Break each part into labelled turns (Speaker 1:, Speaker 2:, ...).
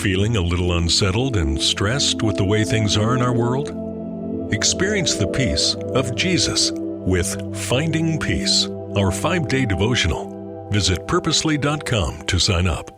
Speaker 1: Feeling a little unsettled and stressed with the way things are in our world? Experience the peace of Jesus with Finding Peace, our 5-day devotional. Visit purposely.com to sign up.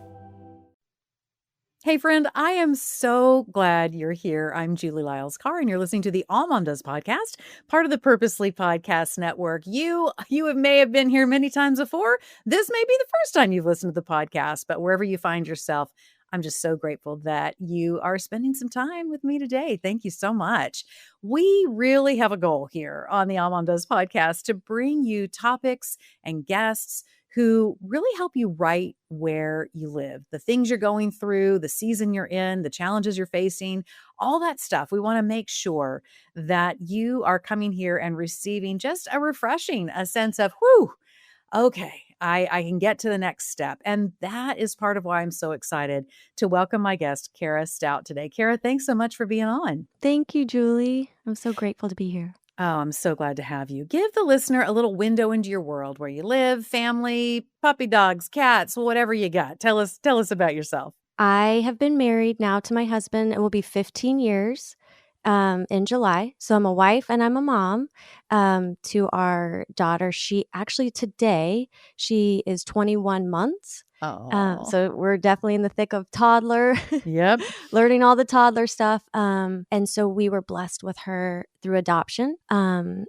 Speaker 2: Hey friend, I am so glad you're here. I'm Julie Lyles Carr, and you're listening to the AllMomDoes podcast, part of the Purposely Podcast Network. You may have been here many times before. This may be the first time you've listened to the podcast, but wherever you find yourself, I'm just so grateful that you are spending some time with me today. Thank you so much. We really have a goal here on the AllMomDoes podcast to bring you topics and guests who really help you right where you live, the things you're going through, the season you're in, the challenges you're facing, all that stuff. We want to make sure that you are coming here and receiving just a sense of, whew, okay, I can get to the next step. And that is part of why I'm so excited to welcome my guest, Kara Stout, today. Kara, thanks so much for being on.
Speaker 3: Thank you, Julie. I'm so grateful to be here.
Speaker 2: Oh, I'm so glad to have you. Give the listener a little window into your world, where you live, family, puppy dogs, cats, whatever you got. Tell us about yourself.
Speaker 3: I have been married now to my husband. It will be 15 years in July. So I'm a wife and I'm a mom to our daughter. Today, she is 21 months. So we're definitely in the thick of toddler.
Speaker 2: Yep.
Speaker 3: Learning all the toddler stuff. And so we were blessed with her through adoption. So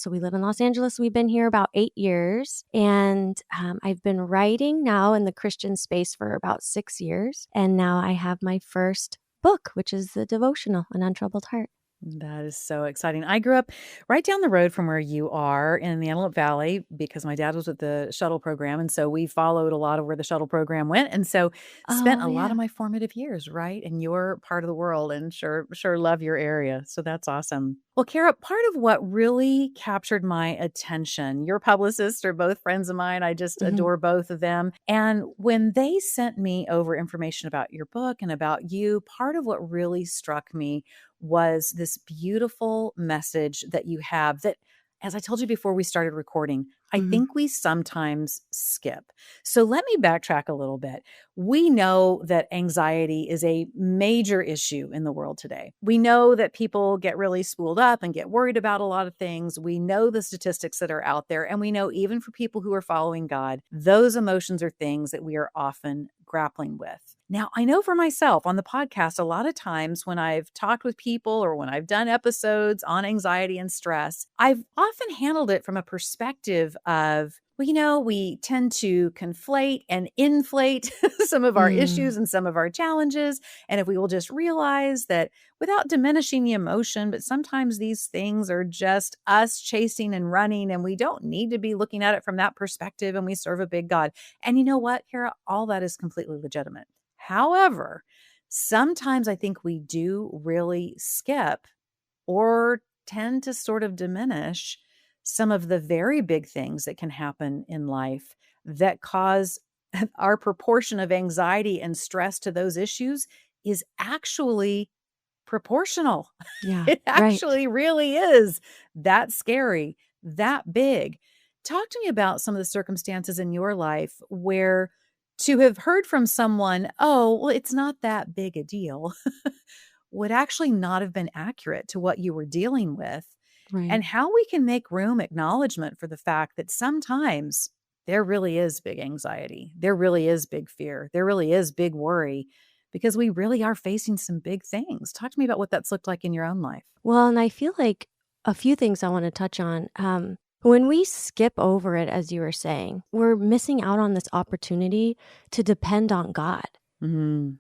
Speaker 3: we live in Los Angeles. We've been here about 8 years. And I've been writing now in the Christian space for about 6 years. And now I have my first book, which is the devotional, An Untroubled Heart.
Speaker 2: That is so exciting. I grew up right down the road from where you are in the Antelope Valley because my dad was with the shuttle program. And so we followed a lot of where the shuttle program went. And so spent a lot of my formative years right in your part of the world, and sure love your area. So that's awesome. Well, Kara, part of what really captured my attention, your publicists are both friends of mine. I just adore both of them. And when they sent me over information about your book and about you, part of what really struck me was this beautiful message that you have that, as I told you before we started recording, I think we sometimes skip. So let me backtrack a little bit. We know that anxiety is a major issue in the world today. We know that people get really spooled up and get worried about a lot of things. We know the statistics that are out there. And we know even for people who are following God, those emotions are things that we are often grappling with. Now, I know for myself on the podcast, a lot of times when I've talked with people or when I've done episodes on anxiety and stress, I've often handled it from a perspective of, we tend to conflate and inflate some of our issues and some of our challenges. And if we will just realize that without diminishing the emotion, but sometimes these things are just us chasing and running, and we don't need to be looking at it from that perspective, and we serve a big God. And you know what, Kara? All that is completely legitimate. However, sometimes I think we do really skip or tend to sort of diminish some of the very big things that can happen in life that cause our proportion of anxiety and stress to those issues is actually proportional.
Speaker 3: Yeah,
Speaker 2: It actually really is that scary, that big. Talk to me about some of the circumstances in your life where to have heard from someone, oh, well, it's not that big a deal, would actually not have been accurate to what you were dealing with.
Speaker 3: Right.
Speaker 2: And how we can make room, acknowledgement for the fact that sometimes there really is big anxiety. There really is big fear. There really is big worry because we really are facing some big things. Talk to me about what that's looked like in your own life.
Speaker 3: Well, and I feel like a few things I want to touch on. When we skip over it, as you were saying, we're missing out on this opportunity to depend on God.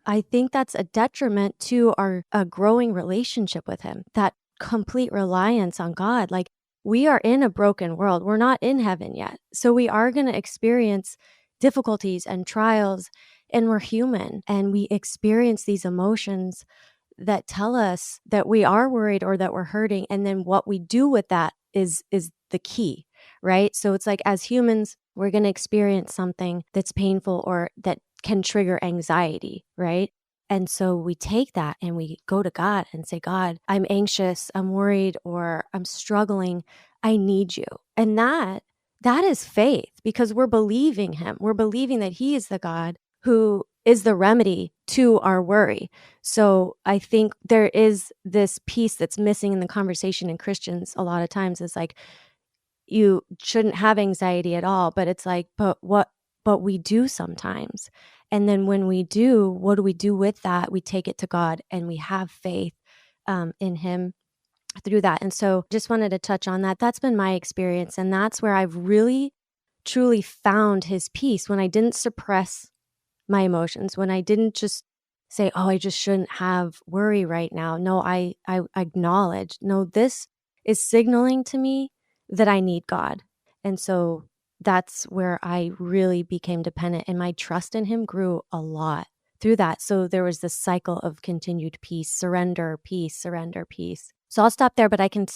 Speaker 3: I think that's a detriment to a growing relationship with Him, that complete reliance on God. Like, we are in a broken world. We're not in heaven yet. So we are going to experience difficulties and trials, and we're human, and we experience these emotions that tell us that we are worried or that we're hurting. And then what we do with that is the key, right? So it's like, as humans, we're going to experience something that's painful or that can trigger anxiety, right? And so we take that and we go to God and say, God, I'm anxious, I'm worried, or I'm struggling. I need you. And that is faith, because we're believing Him. We're believing that He is the God who is the remedy to our worry. So I think there is this piece that's missing in the conversation in Christians a lot of times, is like, you shouldn't have anxiety at all, but it's like, but we do sometimes. And then when we do, what do we do with that? We take it to God and we have faith in him through that. And so just wanted to touch on that. That's been my experience. And that's where I've really, truly found his peace, when I didn't suppress my emotions, when I didn't just say, oh, I just shouldn't have worry right now. No, I acknowledge, no, this is signaling to me that I need God. And so that's where I really became dependent, and my trust in him grew a lot through that. So there was this cycle of continued peace, surrender, peace, surrender, peace. So I'll stop there, but I can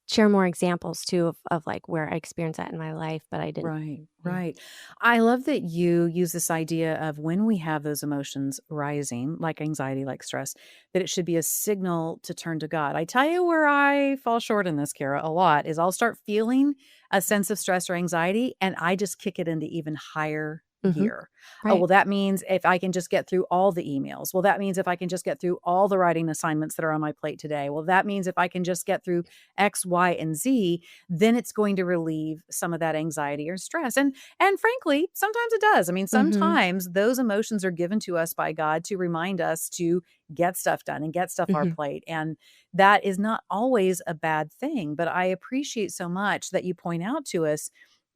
Speaker 3: share more examples too of like where I experienced that in my life, but I didn't.
Speaker 2: Right, right. I love that you use this idea of when we have those emotions rising, like anxiety, like stress, that it should be a signal to turn to God. I tell you where I fall short in this, Kara, a lot is I'll start feeling a sense of stress or anxiety, and I just kick it into even higher gear. Oh,
Speaker 3: Right.
Speaker 2: well, that means if I can just get through all the emails. Well, that means if I can just get through all the writing assignments that are on my plate today. Well, that means if I can just get through X, Y, and Z, then it's going to relieve some of that anxiety or stress. And frankly, sometimes it does. I mean, sometimes those emotions are given to us by God to remind us to get stuff done and get stuff our plate. And that is not always a bad thing. But I appreciate so much that you point out to us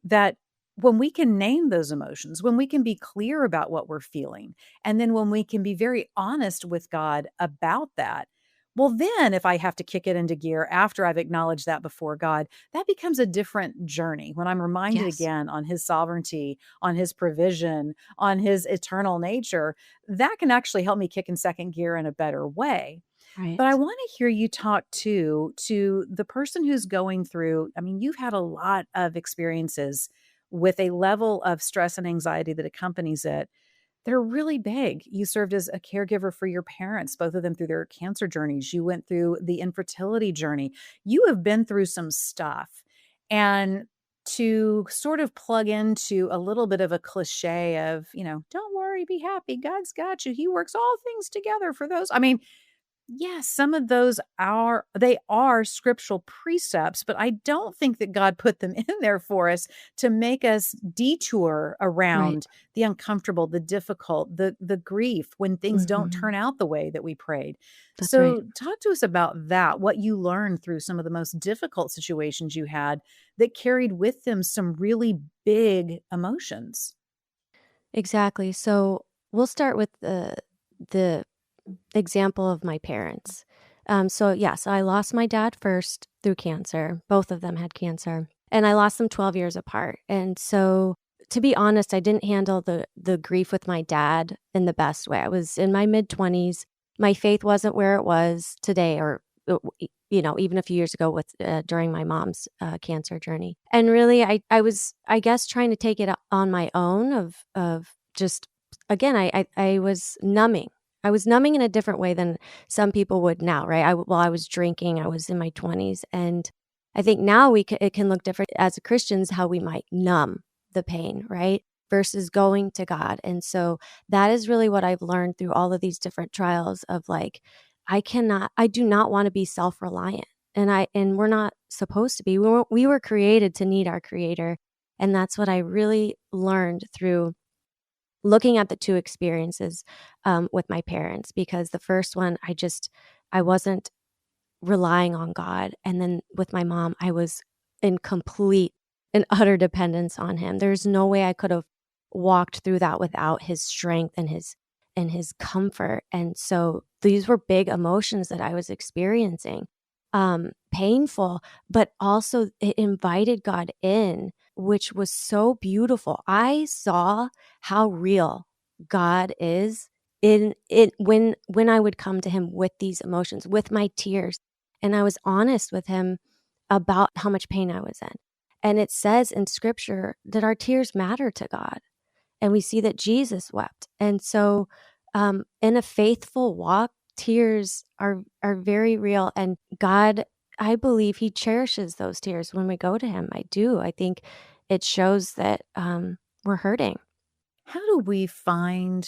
Speaker 2: that when we can name those emotions, when we can be clear about what we're feeling, and then when we can be very honest with God about that, well, then if I have to kick it into gear after I've acknowledged that before God, that becomes a different journey. When I'm reminded
Speaker 3: Yes.
Speaker 2: again on his sovereignty, on his provision, on his eternal nature, that can actually help me kick in second gear in a better way. But I
Speaker 3: Right.
Speaker 2: want to hear you talk too to the person who's going through. I mean, you've had a lot of experiences with a level of stress and anxiety that accompanies it. They're really big. You served as a caregiver for your parents, both of them through their cancer journeys. You went through the infertility journey. You have been through some stuff. And to sort of plug into a little bit of a cliche of, don't worry, be happy. God's got you. He works all things together for those. I mean, yes, some of those are scriptural precepts, but I don't think that God put them in there for us to make us detour
Speaker 3: Right.
Speaker 2: around the uncomfortable, the difficult, the grief when things don't
Speaker 3: Mhm.
Speaker 2: turn out the way that we prayed.
Speaker 3: That's right.
Speaker 2: So talk to us about that, what you learned through some of the most difficult situations you had that carried with them some really big emotions.
Speaker 3: Exactly. So we'll start with the example of my parents. So yes, I lost my dad first through cancer. Both of them had cancer, and I lost them 12 years apart. And so, to be honest, I didn't handle the grief with my dad in the best way. I was in my mid-20s. My faith wasn't where it was today, or even a few years ago with during my mom's cancer journey. And really, I was, I guess, trying to take it on my own of just, again, I was numbing. I was numbing in a different way than some people would now, right? While I was drinking, I was in my 20s, and I think now it can look different as Christians, how we might numb the pain, right? Versus going to God. And so that is really what I've learned through all of these different trials of like, I do not want to be self-reliant. And we're not supposed to be. We were created to need our creator. And that's what I really learned through looking at the two experiences with my parents, because the first one, I wasn't relying on God. And then with my mom, I was in complete and utter dependence on him. There's no way I could have walked through that without his strength and his comfort. And so these were big emotions that I was experiencing. Painful, but also it invited God in, which was so beautiful. I saw how real God is in it when I would come to him with these emotions, with my tears, and I was honest with him about how much pain I was in. And it says in scripture that our tears matter to God. And we see that Jesus wept. And so in a faithful walk, tears are very real. And God, I believe he cherishes those tears when we go to him. I do. I think it shows that we're hurting.
Speaker 2: How do we find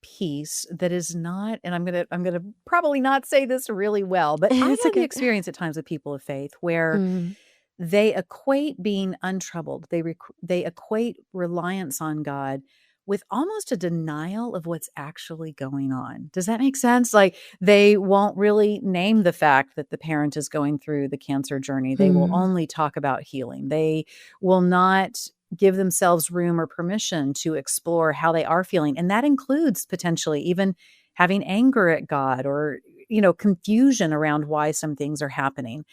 Speaker 2: peace that is not, and I'm gonna probably not say this really well, but I've
Speaker 3: It's
Speaker 2: had the
Speaker 3: okay.
Speaker 2: experience at times with people of faith where
Speaker 3: Mm,
Speaker 2: they equate being untroubled. They equate reliance on God with almost a denial of what's actually going on. Does that make sense? Like they won't really name the fact that the parent is going through the cancer journey. They will
Speaker 3: mm,
Speaker 2: only talk about healing. They will not give themselves room or permission to explore how they are feeling. And that includes potentially even having anger at God or, confusion around why some things are happening.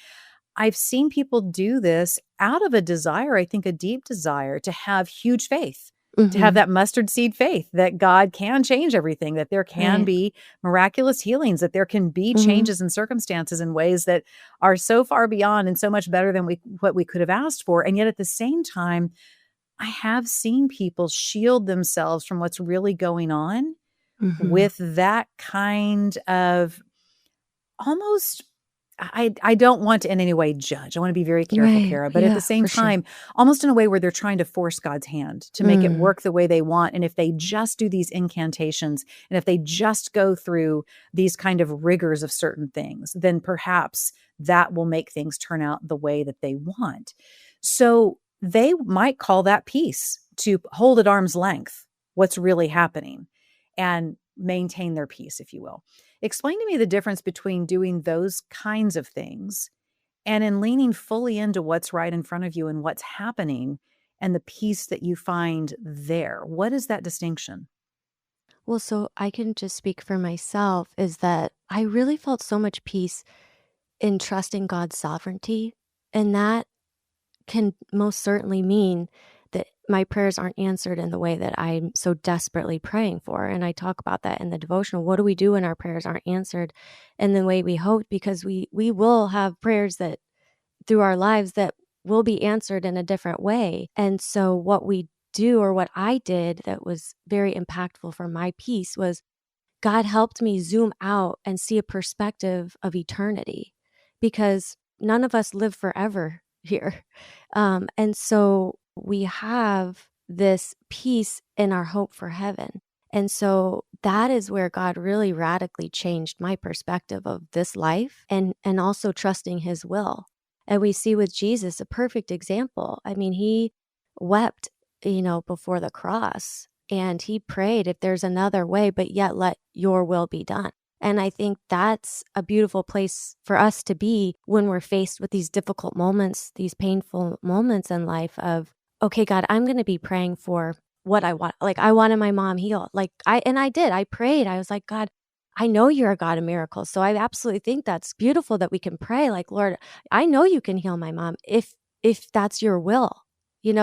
Speaker 2: I've seen people do this out of a desire, I think a deep desire to have huge faith, to have
Speaker 3: mhm.
Speaker 2: that mustard seed faith that God can change everything, that there can
Speaker 3: Right.
Speaker 2: be miraculous healings, that there can be
Speaker 3: Mhm,
Speaker 2: changes in circumstances in ways that are so far beyond and so much better than what we could have asked for. And yet at the same time, I have seen people shield themselves from what's really going on
Speaker 3: mhm.
Speaker 2: with that kind of almost, I don't want to in any way judge. I want to be very careful,
Speaker 3: Right.
Speaker 2: Kara, but at the
Speaker 3: Yeah,
Speaker 2: same
Speaker 3: for sure.
Speaker 2: time, almost in a way where they're trying to force God's hand to make it
Speaker 3: Mm,
Speaker 2: work the way they want. And if they just do these incantations and if they just go through these kind of rigors of certain things, then perhaps that will make things turn out the way that they want. So they might call that peace, to hold at arm's length what's really happening and maintain their peace, if you will. Explain to me the difference between doing those kinds of things and in leaning fully into what's right in front of you and what's happening and the peace that you find there. What is that distinction?
Speaker 3: Well, so I can just speak for myself is that I really felt so much peace in trusting God's sovereignty. And that can most certainly mean that my prayers aren't answered in the way that I'm so desperately praying for. And I talk about that in the devotional. What do we do when our prayers aren't answered in the way we hope? Because we will have prayers that through our lives that will be answered in a different way. And so what we do, or what I did that was very impactful for my peace, was God helped me zoom out and see a perspective of eternity, because none of us live forever here. And so we have this peace in our hope for heaven. And so that is where God really radically changed my perspective of this life, and also trusting his will. And we see with Jesus a perfect example. I mean, he wept, before the cross, and he prayed, if there's another way, but yet let your will be done. And I think that's a beautiful place for us to be when we're faced with these difficult moments, these painful moments in life of, okay, God, I'm going to be praying for what I want. Like I wanted my mom healed. I did. I prayed. I was like, God, I know you're a God of miracles. So I absolutely think that's beautiful that we can pray like, Lord, I know you can heal my mom if that's your will.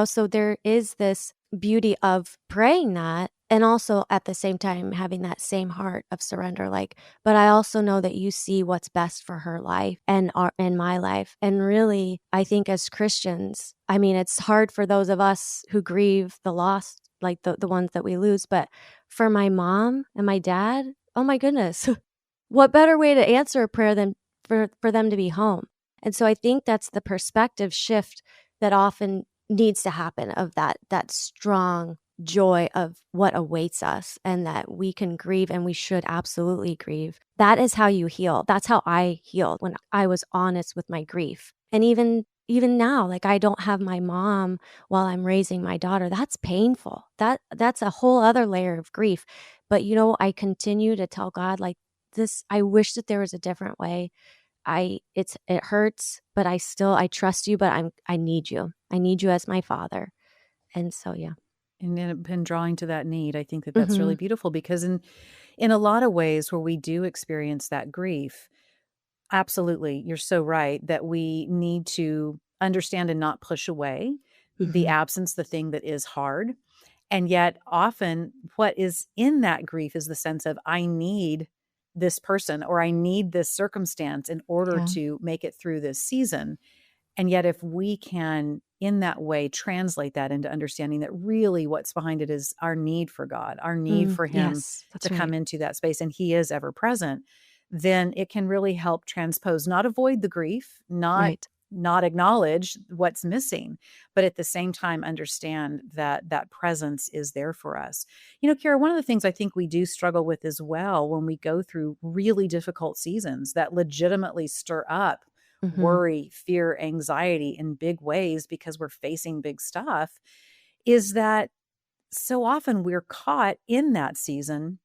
Speaker 3: So there is this beauty of praying that, and also at the same time having that same heart of surrender, like, but I also know that you see what's best for her life and my life. And really, I think as Christians, I mean, it's hard for those of us who grieve the loss, like the ones that we lose, but for my mom and my dad, oh my goodness, what better way to answer a prayer than for them to be home? And so I think that's the perspective shift that often needs to happen, of that strong joy of what awaits us, and that we can grieve, and we should absolutely grieve. That is how you heal. That's how I healed, when I was honest with my grief. And even now, like, I don't have my mom while I'm raising my daughter. That's painful. That's a whole other layer of grief. But I continue to tell God, like, this, I wish that there was a different way. It hurts, but I trust you, but I need you. I need you as my father. And so, yeah.
Speaker 2: And then been drawing to that need. I think that that's really
Speaker 3: Mhm.
Speaker 2: beautiful because in a lot of ways where we do experience that grief, absolutely, you're so right that we need to understand and not push away the
Speaker 3: Mhm.
Speaker 2: absence, the thing that is hard. And yet, often, what is in that grief is the sense of, I need this person or I need this circumstance in order
Speaker 3: Yeah.
Speaker 2: to make it through this season. And yet, if we can, in that way, translate that into understanding that really what's behind it is our need for God, our need for Him
Speaker 3: Yes,
Speaker 2: to
Speaker 3: that's
Speaker 2: come
Speaker 3: right.
Speaker 2: into that space, and He is ever present, then it can really help transpose, not avoid the grief, not
Speaker 3: Right.
Speaker 2: not acknowledge what's missing, but at the same time understand that that presence is there for us. Kara, one of the things I think we do struggle with as well when we go through really difficult seasons that legitimately stir up
Speaker 3: Mm-hmm.
Speaker 2: worry, fear, anxiety in big ways because we're facing big stuff, is that so often we're caught in that season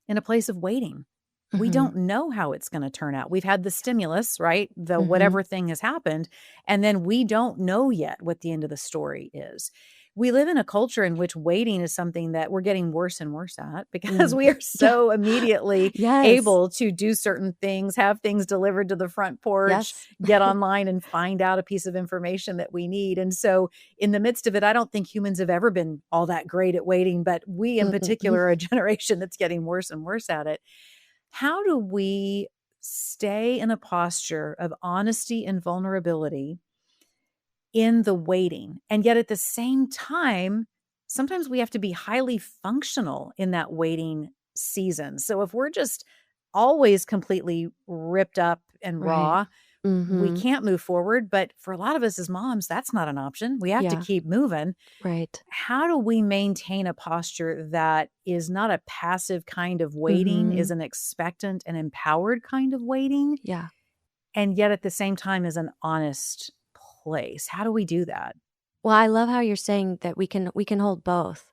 Speaker 2: in a place of waiting. We
Speaker 3: Mm-hmm.
Speaker 2: don't know how it's going to turn out. We've had the stimulus, right? The
Speaker 3: Mm-hmm.
Speaker 2: whatever thing has happened. And then we don't know yet what the end of the story is. We live in a culture in which waiting is something that we're getting worse and worse at because we are
Speaker 3: Yeah.
Speaker 2: so immediately
Speaker 3: Yes.
Speaker 2: able to do certain things, have things delivered to the front porch,
Speaker 3: Yes.
Speaker 2: get online and find out a piece of information that we need. And so in the midst of it, I don't think humans have ever been all that great at waiting, but we in particular are a generation that's getting worse and worse at it. How do we stay in a posture of honesty and vulnerability in the waiting? And yet at the same time, sometimes we have to be highly functional in that waiting season. So if we're just always completely ripped up and
Speaker 3: Right.
Speaker 2: raw, we
Speaker 3: Mm-hmm.
Speaker 2: can't move forward. But for a lot of us as moms, that's not an option. We have to
Speaker 3: Yeah.
Speaker 2: keep moving.
Speaker 3: Right.
Speaker 2: How do we maintain a posture that is not a passive kind of waiting,
Speaker 3: Mm-hmm.
Speaker 2: is an expectant and empowered kind of waiting,
Speaker 3: Yeah.
Speaker 2: and yet at the same time is an honest place? How do we do that?
Speaker 3: Well, I love how you're saying that we can hold both,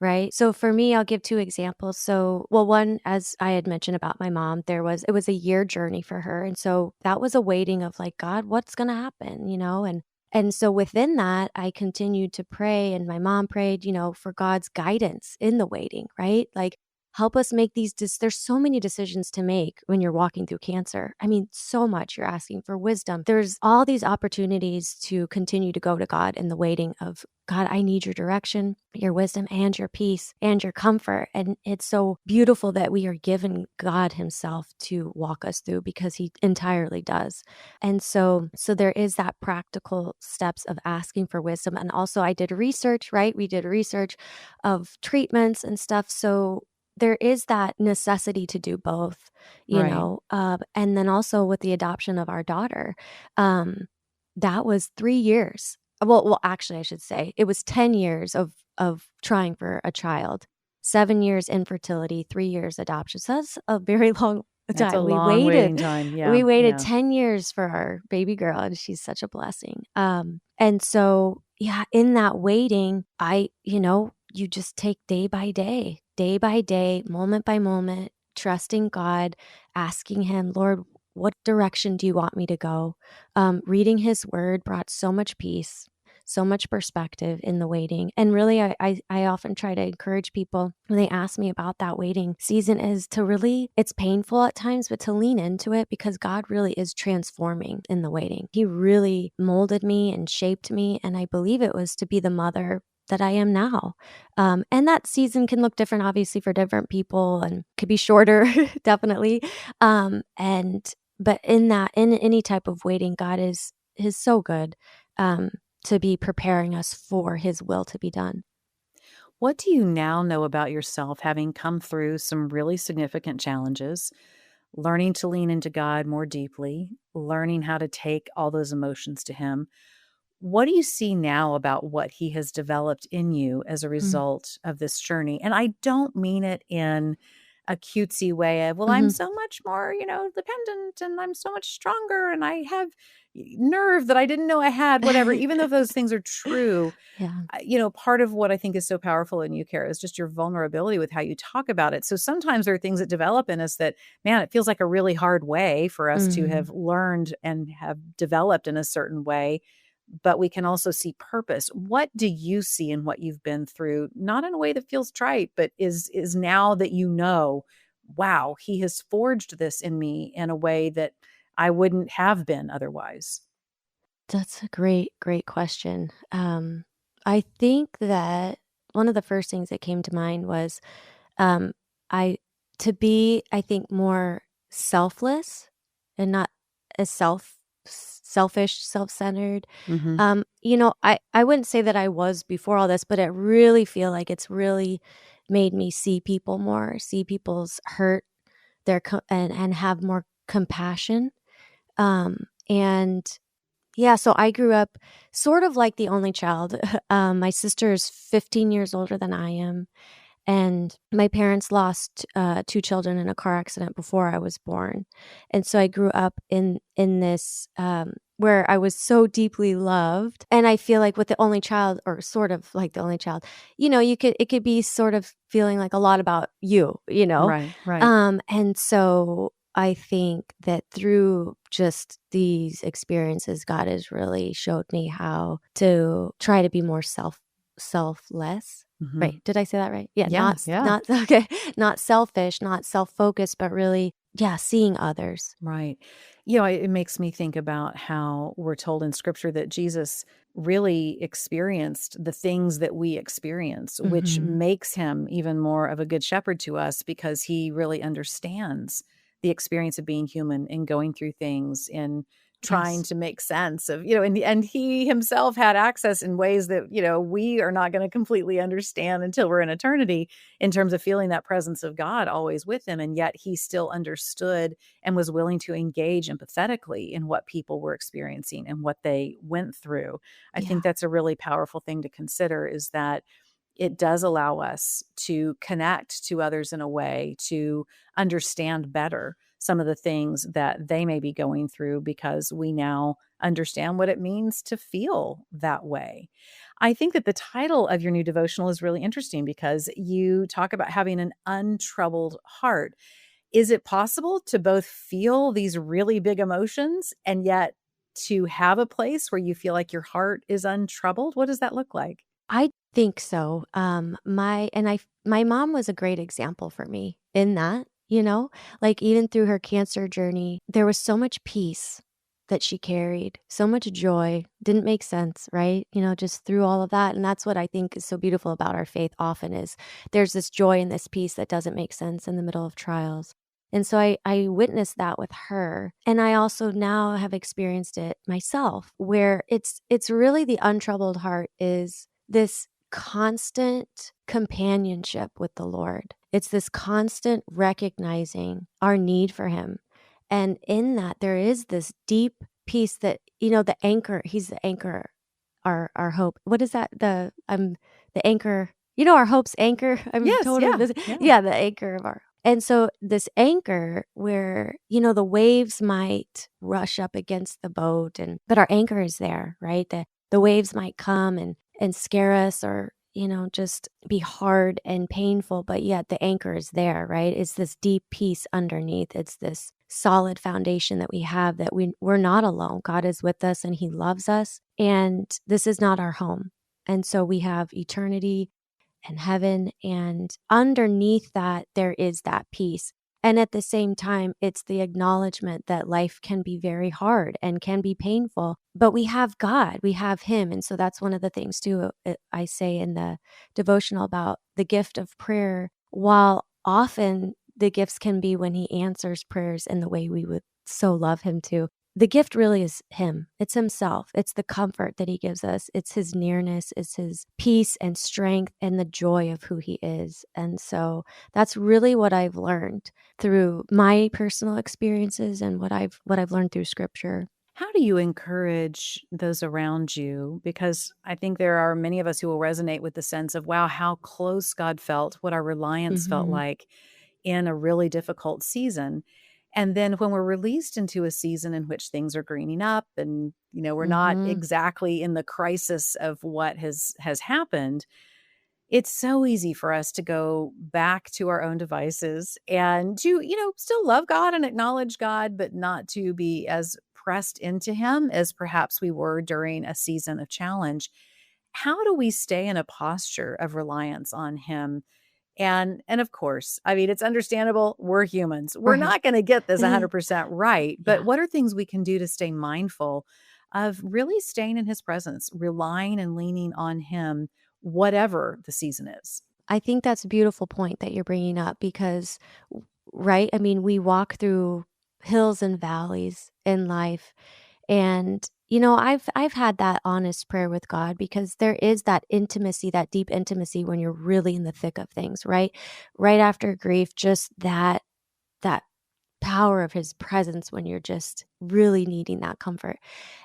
Speaker 3: right? So for me, I'll give two examples. So, well, one, as I had mentioned about my mom, it was a year journey for her. And so that was a waiting of like, God, what's going to happen, And so within that, I continued to pray, and my mom prayed, for God's guidance in the waiting, right? Like, help us make there's so many decisions to make when you're walking through cancer. I mean, so much. You're asking for wisdom. There's all these opportunities to continue to go to God in the waiting of, God, I need your direction, your wisdom, and your peace and your comfort. And it's so beautiful that we are given God himself to walk us through, because he entirely does. And so there is that practical steps of asking for wisdom. And also I did research, right? We did research of treatments and stuff. So there is that necessity to do both,
Speaker 2: Right.
Speaker 3: And then also with the adoption of our daughter, that was 3 years. Well, actually, I should say it was 10 years of trying for a child, 7 years infertility, 3 years adoption. So that's a very long
Speaker 2: That's a
Speaker 3: time.
Speaker 2: long waiting time. Yeah.
Speaker 3: We waited
Speaker 2: Yeah.
Speaker 3: 10 years for our baby girl, and she's such a blessing. And so, yeah, in that waiting, you just take day by day, moment by moment, trusting God, asking him, Lord, what direction do you want me to go? Reading his word brought so much peace, so much perspective in the waiting. And really, I often try to encourage people when they ask me about that waiting season is to really, it's painful at times, but to lean into it, because God really is transforming in the waiting. He really molded me and shaped me. And I believe it was to be the mother that I am now. And that season can look different, obviously, for different people, and could be shorter, definitely. But in any type of waiting, God is so good, to be preparing us for his will to be done.
Speaker 2: What do you now know about yourself, having come through some really significant challenges, learning to lean into God more deeply, learning how to take all those emotions to him? What do you see now about what he has developed in you as a
Speaker 3: Mm.
Speaker 2: result of this journey? And I don't mean it in a cutesy way of, well, I'm
Speaker 3: Mhm.
Speaker 2: so much more, dependent, and I'm so much stronger, and I have nerve that I didn't know I had, whatever. Even though those things are true,
Speaker 3: Yeah.
Speaker 2: part of what I think is so powerful in you, Kara, is just your vulnerability with how you talk about it. So sometimes there are things that develop in us that, man, it feels like a really hard way for us to
Speaker 3: Mhm.
Speaker 2: have learned and have developed in a certain way, but we can also see purpose. What do you see in what you've been through? Not in a way that feels trite, but is now that wow, he has forged this in me in a way that I wouldn't have been otherwise.
Speaker 3: That's a great, great question. I think that one of the first things that came to mind was, um, I I think, more selfless and not as selfish, self-centered.
Speaker 2: Hmm.
Speaker 3: I wouldn't say that I was before all this, but I really feel like it's really made me see people more, see people's hurt, and have more compassion. And Yeah, so I grew up sort of like the only child. My sister is 15 years older than I am. And my parents lost two children in a car accident before I was born. And so I grew up in this where I was so deeply loved. And I feel like with the only child, or sort of like the only child, it could be sort of feeling like a lot about you.
Speaker 2: Right, right.
Speaker 3: And so I think that through just these experiences, God has really showed me how to try to be more selfless.
Speaker 2: Mm-hmm.
Speaker 3: Right. Did I say that right? Yeah.
Speaker 2: Yeah, yeah.
Speaker 3: Not okay. Not selfish, not self-focused, but really, seeing others.
Speaker 2: Right. It makes me think about how we're told in scripture that Jesus really experienced the things that we experience, which
Speaker 3: Mm-hmm.
Speaker 2: makes him even more of a good shepherd to us because he really understands the experience of being human and going through things and trying
Speaker 3: Yes.
Speaker 2: to make sense of, and he himself had access in ways that, we are not going to completely understand until we're in eternity in terms of feeling that presence of God always with him. And yet he still understood and was willing to engage empathetically in what people were experiencing and what they went through. I
Speaker 3: Yeah.
Speaker 2: think that's a really powerful thing to consider, is that it does allow us to connect to others in a way to understand better some of the things that they may be going through, because we now understand what it means to feel that way. I think that the title of your new devotional is really interesting because you talk about having an untroubled heart. Is it possible to both feel these really big emotions and yet to have a place where you feel like your heart is untroubled? What does that look like?
Speaker 3: I think so. My mom was a great example for me in that. Like even through her cancer journey, there was so much peace that she carried, so much joy. Didn't make sense, right? Just through all of that. And that's what I think is so beautiful about our faith often, is there's this joy and this peace that doesn't make sense in the middle of trials. And so I witnessed that with her. And I also now have experienced it myself, where it's really the untroubled heart is this constant companionship with the Lord. It's this constant recognizing our need for him. And in that, there is this deep peace that, the anchor, he's the anchor, our hope. What is that? The anchor, our hope's anchor. I'm
Speaker 2: Yes,
Speaker 3: totally
Speaker 2: yeah,
Speaker 3: missing.
Speaker 2: yeah.
Speaker 3: Yeah, the anchor of our. And so this anchor where, the waves might rush up against the boat, but our anchor is there, right? The waves might come and scare us, or just be hard and painful, but yet the anchor is there, right? It's this deep peace underneath. It's this solid foundation that we have, that we're not alone. God is with us and he loves us, and this is not our home. And so we have eternity and heaven, and underneath that there is that peace. And at the same time, it's the acknowledgement that life can be very hard and can be painful, but we have God, we have him. And so that's one of the things too, I say in the devotional about the gift of prayer. While often the gifts can be when he answers prayers in the way we would so love him to, the gift really is him. It's himself. It's the comfort that he gives us. It's his nearness. It's his peace and strength and the joy of who he is. And so that's really what I've learned through my personal experiences and what I've learned through scripture.
Speaker 2: How do you encourage those around you? Because I think there are many of us who will resonate with the sense of, wow, how close God felt, what our reliance felt
Speaker 3: Mm-hmm.
Speaker 2: like in a really difficult season. And then when we're released into a season in which things are greening up and, we're not
Speaker 3: Mm-hmm.
Speaker 2: exactly in the crisis of what has happened, it's so easy for us to go back to our own devices and to, still love God and acknowledge God, but not to be as pressed into him as perhaps we were during a season of challenge. How do we stay in a posture of reliance on him? And of course, I mean, it's understandable. We're humans. We're
Speaker 3: Right.
Speaker 2: not going to get this 100% right. But
Speaker 3: Yeah.
Speaker 2: what are things we can do to stay mindful of really staying in his presence, relying and leaning on him, whatever the season is?
Speaker 3: I think that's a beautiful point that you're bringing up because, right? I mean, we walk through hills and valleys in life. And, I've had that honest prayer with God, because there is that intimacy, that deep intimacy when you're really in the thick of things, right? Right after grief, just that power of his presence when you're just really needing that comfort.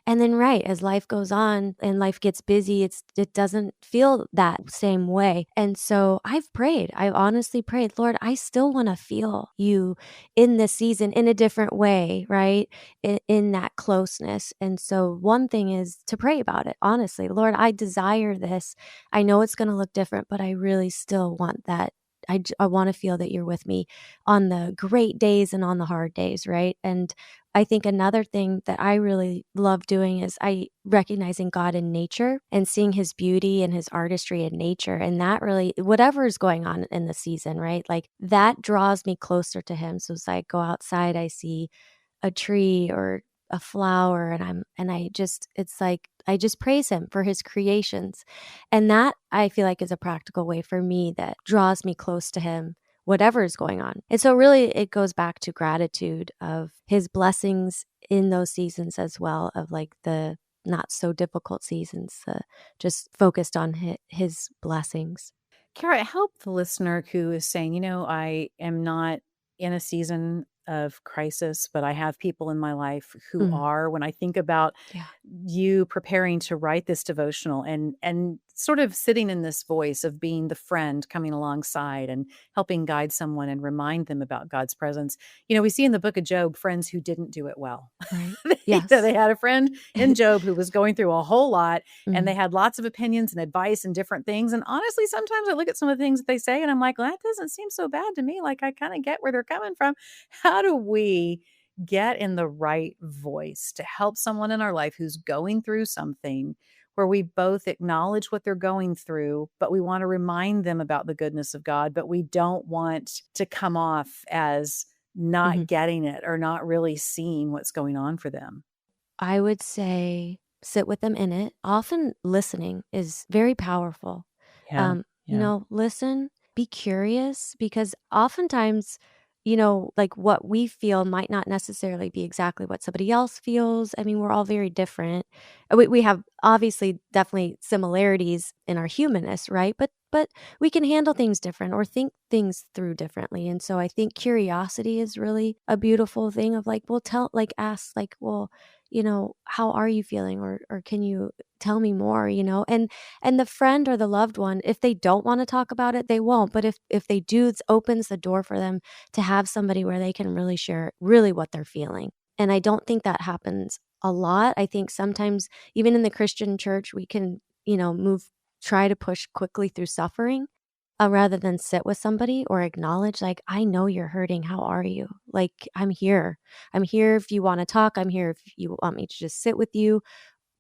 Speaker 3: And then, right, as life goes on and life gets busy, it doesn't feel that same way. And so I've honestly prayed, Lord, I still want to feel you in this season in a different way, right? In that closeness. And so one thing is to pray about it, honestly. Lord, I desire this. I know it's going to look different, but I really still want that. I want to feel that you're with me on the great days and on the hard days, right? And I think another thing that I really love doing is recognizing God in nature and seeing his beauty and his artistry in nature. And that really, whatever is going on in the season, right? Like that draws me closer to him. So as I go outside, I see a tree or a flower and it's like I just praise him for his creations. And that I feel like is a practical way for me that draws me close to him, whatever is going on. And so really it goes back to gratitude of his blessings in those seasons as well, of like the not so difficult seasons, just focused on his blessings.
Speaker 2: Kara, help the listener who is saying, I am not in a season of crisis, but I have people in my life who are. When I think about you preparing to write this devotional and sort of sitting in this voice of being the friend coming alongside and helping guide someone and remind them about God's presence. We see in the book of Job friends who didn't do it well.
Speaker 3: Right.
Speaker 2: Yes. They had a friend in Job who was going through a whole lot and they had lots of opinions and advice and different things. And honestly, sometimes I look at some of the things that they say and I'm like, well, that doesn't seem so bad to me. Like I kind of get where they're coming from. How do we get in the right voice to help someone in our life who's going through something where we both acknowledge what they're going through, but we want to remind them about the goodness of God, but we don't want to come off as not getting it or not really seeing what's going on for them?
Speaker 3: I would say sit with them in it. Often listening is very powerful. Listen, be curious, because oftentimes, like what we feel might not necessarily be exactly what somebody else feels. I mean, we're all very different. We have obviously definitely similarities in our humanness, right? But we can handle things different or think things through differently. And so I think curiosity is really a beautiful thing of like, ask like, well, how are you feeling? Or can you tell me more, and the friend or the loved one, if they don't want to talk about it, they won't. But if they do, it opens the door for them to have somebody where they can really share really what they're feeling. And I don't think that happens a lot. I think sometimes even in the Christian church, we can, try to push quickly through suffering rather than sit with somebody or acknowledge, like, I know you're hurting. How are you? Like, I'm here. I'm here if you want to talk. I'm here if you want me to just sit with you,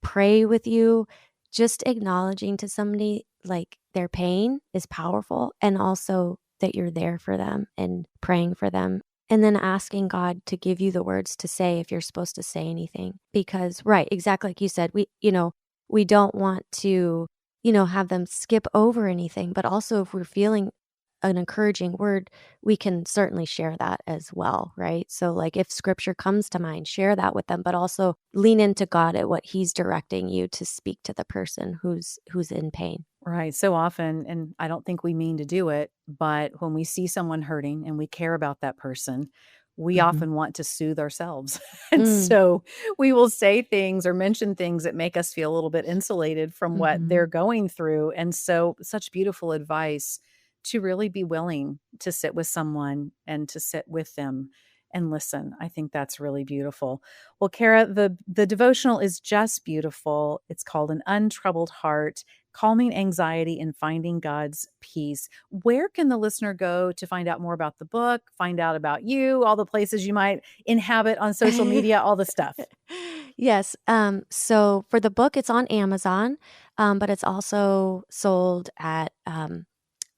Speaker 3: pray with you. Just acknowledging to somebody like their pain is powerful, and also that you're there for them and praying for them. And then asking God to give you the words to say if you're supposed to say anything. Because, right, exactly like you said, we don't want to, have them skip over anything. But also if we're feeling an encouraging word, we can certainly share that as well, right? So like if scripture comes to mind, share that with them, but also lean into God at what he's directing you to speak to the person who's in pain.
Speaker 2: Right. So often, and I don't think we mean to do it, but when we see someone hurting and we care about that person, we often want to soothe ourselves. And so we will say things or mention things that make us feel a little bit insulated from what they're going through. And so such beautiful advice to really be willing to sit with someone and to sit with them and listen. I think that's really beautiful. Well, Kara, the devotional is just beautiful. It's called An Untroubled Heart, Calming Anxiety and Finding God's Peace. Where can the listener go to find out more about the book, find out about you, all the places you might inhabit on social media, all the stuff?
Speaker 3: Yes. So for the book, it's on Amazon, but it's also sold at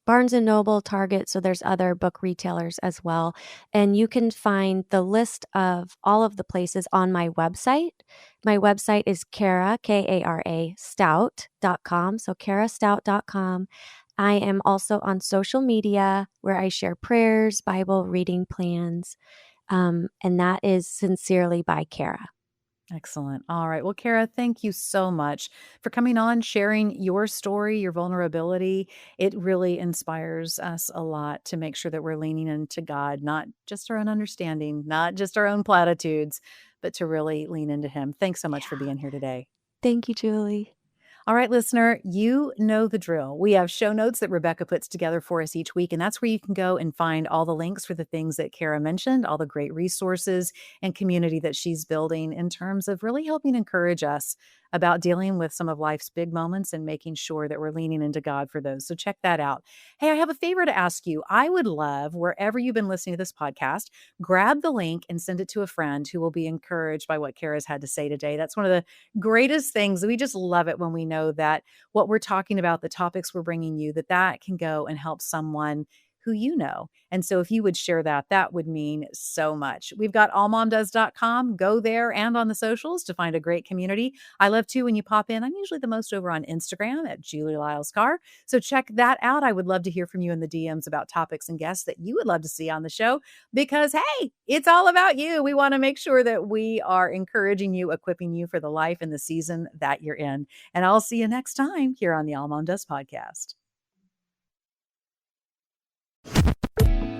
Speaker 3: Barnes & Noble, Target, so there's other book retailers as well. And you can find the list of all of the places on my website. My website is Kara, Kara, Stout.com, so karastout.com. I am also on social media where I share prayers, Bible reading plans, and that is Sincerely by Kara.
Speaker 2: Excellent. All right. Well, Kara, thank you so much for coming on, sharing your story, your vulnerability. It really inspires us a lot to make sure that we're leaning into God, not just our own understanding, not just our own platitudes, but to really lean into Him. Thanks so much for being here today.
Speaker 3: Thank you, Julie.
Speaker 2: All right, listener, you know the drill. We have show notes that Rebecca puts together for us each week, and that's where you can go and find all the links for the things that Kara mentioned, all the great resources and community that she's building in terms of really helping encourage us about dealing with some of life's big moments and making sure that we're leaning into God for those. So check that out. Hey, I have a favor to ask you. I would love, wherever you've been listening to this podcast, grab the link and send it to a friend who will be encouraged by what Kara's had to say today. That's one of the greatest things. We just love it when we know that what we're talking about, the topics we're bringing you, that can go and help someone who you know. And so if you would share that, that would mean so much. We've got allmomdoes.com. Go there and on the socials to find a great community. I love too when you pop in. I'm usually the most over on Instagram at Julie Lyles Carr. So check that out. I would love to hear from you in the DMs about topics and guests that you would love to see on the show because, hey, it's all about you. We want to make sure that we are encouraging you, equipping you for the life and the season that you're in. And I'll see you next time here on the AllMomDoes podcast.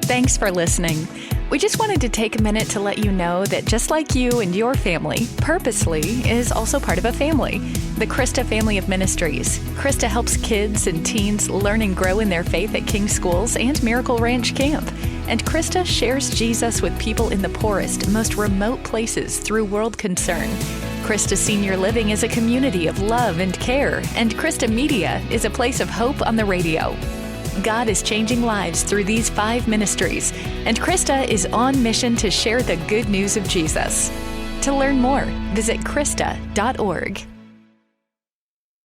Speaker 4: Thanks for listening. We just wanted to take a minute to let you know that just like you and your family, Purposely is also part of a family, the Krista family of ministries. Krista helps kids and teens learn and grow in their faith at King Schools and Miracle Ranch Camp. And Krista shares Jesus with people in the poorest, most remote places through World Concern. Krista Senior Living is a community of love and care, and Krista Media is a place of hope on the radio. God is changing lives through these 5 ministries, and Krista is on mission to share the good news of Jesus. To learn more, visit Krista.org.